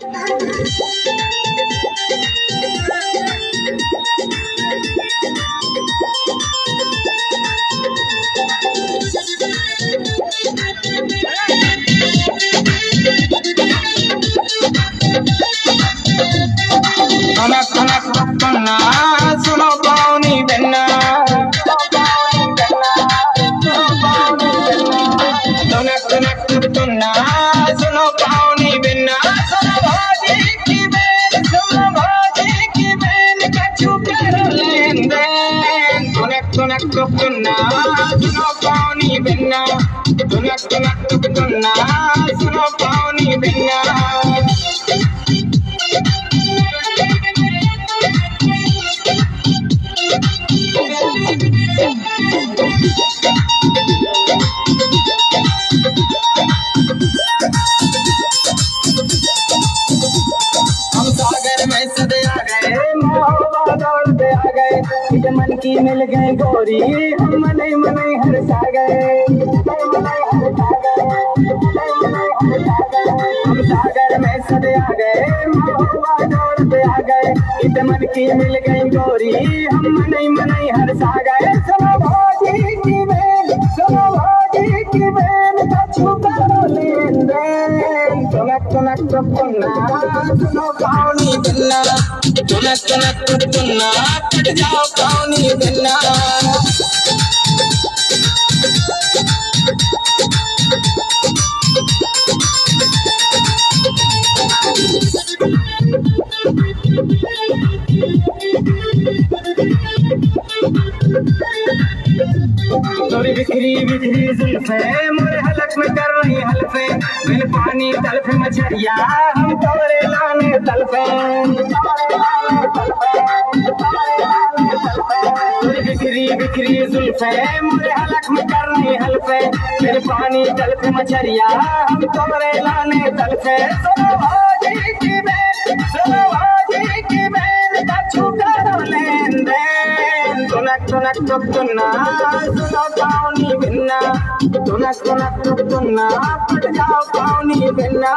सुनो पानी बिना सुनो पानी बिना सुनो भाजी की बेल कछु कर लेन देन सुनो पानी बिना सुनो पानी बिना मन की मिल गए गोरी हम मने हरसा गए हम सागर में सदे आ गए महुआ दौड़ते आ गए इत मन की मिल गई गोरी हम मने हरसा गए सुनो भाजी की बेल कछु करो लेन देन तुनक सुनो पानी बिना तुनक कट जाओ पानी बिना तोरी बिखरी जुल्फे मोरे हलक में कर रही हल्फे बिन पानी तलफे मछरिया हम तोरे लाने तलफे तोरी बिखरी जुल्फे मोरे हलक में कर रही हल्फे बिन पानी तलफे मछरिया हम तोरे लाने तलफे सुनो भाजी की बेल कछु करो लेन देन तुनक सुनो पानी बिना तुनक पट जाओ पानी बिना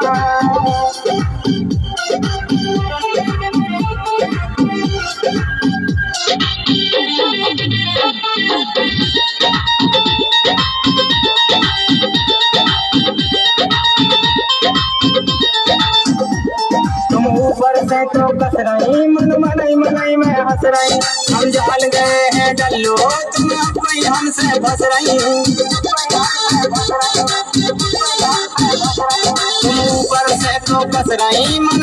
तुम ऊपर से तो कस रही मन में हंस रही हम जाल गए हैं डल्लो तुम कोई हमसे फंस रही तुम ऊपर से तो कस रही मन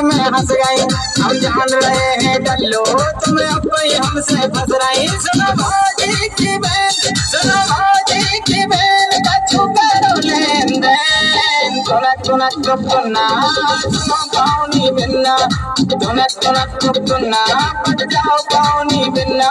में हंस गई हम जान रहे हैं डल्लो तुम कोई हमसे फंस रही सुनो भाजी की बेल कछु करो लेन देन तुनक सुनो पानी बिना तुनक पट जाओ पानी बिना